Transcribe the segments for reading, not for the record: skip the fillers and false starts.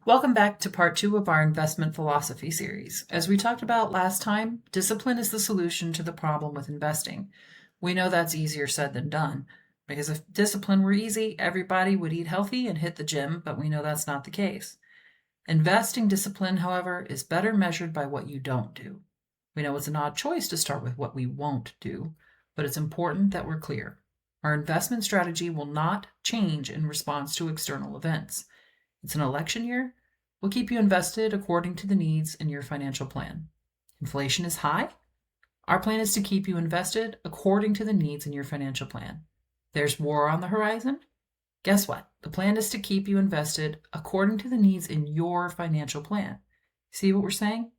Welcome back to part 2 of our investment philosophy series. As we talked about last time, discipline is the solution to the problem with investing. We know that's easier said than done, because if discipline were easy, everybody would eat healthy and hit the gym, but we know that's not the case. Investing discipline, however, is better measured by what you don't do. We know it's an odd choice to start with what we won't do, but it's important that we're clear. Our investment strategy will not change in response to external events. It's an election year. We'll keep you invested according to the needs in your financial plan. Inflation is high. Our plan is to keep you invested according to the needs in your financial plan. There's war on the horizon. Guess what? The plan is to keep you invested according to the needs in your financial plan. See what we're saying?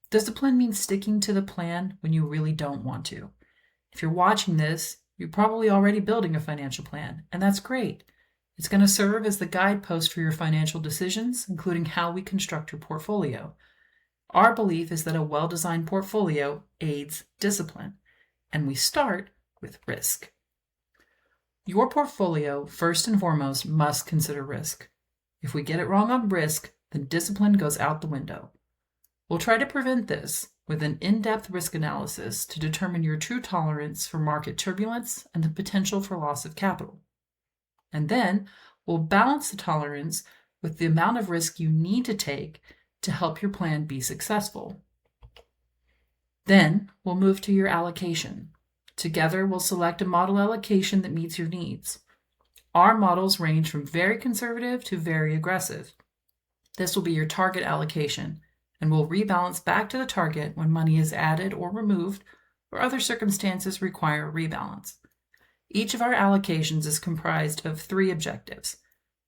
Discipline means sticking to the plan when you really don't want to. If you're watching this, you're probably already building a financial plan, and that's great. It's going to serve as the guidepost for your financial decisions, including how we construct your portfolio. Our belief is that a well-designed portfolio aids discipline, and we start with risk. Your portfolio, first and foremost, must consider risk. If we get it wrong on risk, then discipline goes out the window. We'll try to prevent this with an in-depth risk analysis to determine your true tolerance for market turbulence and the potential for loss of capital. And then we'll balance the tolerance with the amount of risk you need to take to help your plan be successful. Then we'll move to your allocation. Together, we'll select a model allocation that meets your needs. Our models range from very conservative to very aggressive. This will be your target allocation, and we'll rebalance back to the target when money is added or removed or other circumstances require a rebalance. Each of our allocations is comprised of 3 objectives: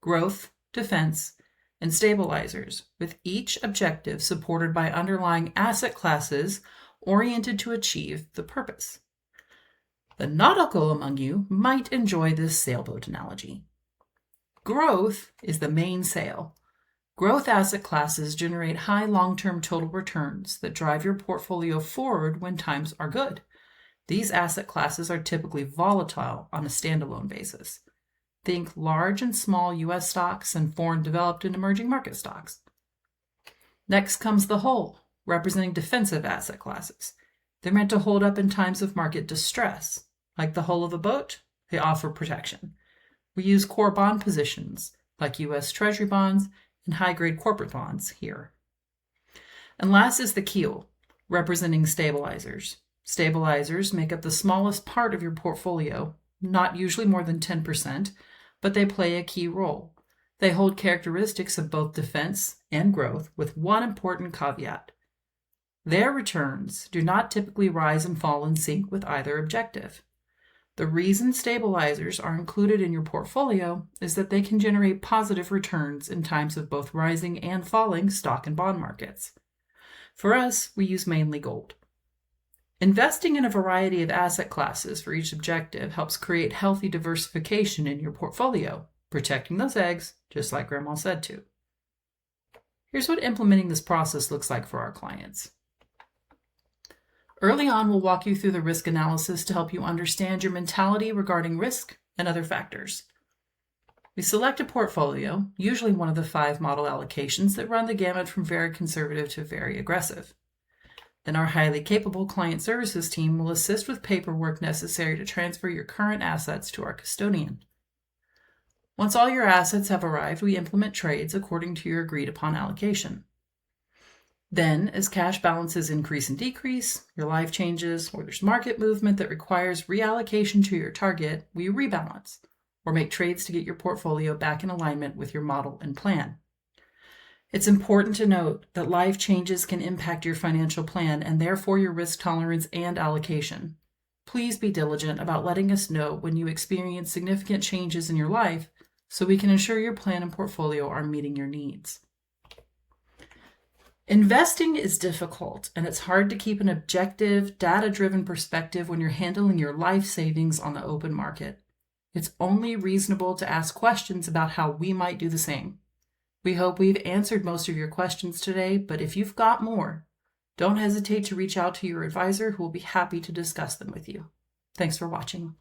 growth, defense, and stabilizers, with each objective supported by underlying asset classes oriented to achieve the purpose. The nautical among you might enjoy this sailboat analogy. Growth is the main sail. Growth asset classes generate high long-term total returns that drive your portfolio forward when times are good. These asset classes are typically volatile on a standalone basis. Think large and small U.S. stocks and foreign developed and emerging market stocks. Next comes the hull, representing defensive asset classes. They're meant to hold up in times of market distress. Like the hull of a boat, they offer protection. We use core bond positions, like U.S. Treasury bonds and high-grade corporate bonds here. And last is the keel, representing stabilizers. Stabilizers make up the smallest part of your portfolio, not usually more than 10%, but they play a key role. They hold characteristics of both defense and growth, with one important caveat. Their returns do not typically rise and fall in sync with either objective. The reason stabilizers are included in your portfolio is that they can generate positive returns in times of both rising and falling stock and bond markets. For us, we use mainly gold. Investing in a variety of asset classes for each objective helps create healthy diversification in your portfolio, protecting those eggs, just like Grandma said to. Here's what implementing this process looks like for our clients. Early on, we'll walk you through the risk analysis to help you understand your mentality regarding risk and other factors. We select a portfolio, usually one of the 5 model allocations that run the gamut from very conservative to very aggressive. Then our highly capable client services team will assist with paperwork necessary to transfer your current assets to our custodian. Once all your assets have arrived, we implement trades according to your agreed upon allocation. Then, as cash balances increase and decrease, your life changes, or there's market movement that requires reallocation to your target, we rebalance or make trades to get your portfolio back in alignment with your model and plan. It's important to note that life changes can impact your financial plan and therefore your risk tolerance and allocation. Please be diligent about letting us know when you experience significant changes in your life so we can ensure your plan and portfolio are meeting your needs. Investing is difficult, and it's hard to keep an objective, data-driven perspective when you're handling your life savings on the open market. It's only reasonable to ask questions about how we might do the same. We hope we've answered most of your questions today, but if you've got more, don't hesitate to reach out to your advisor who will be happy to discuss them with you. Thanks for watching.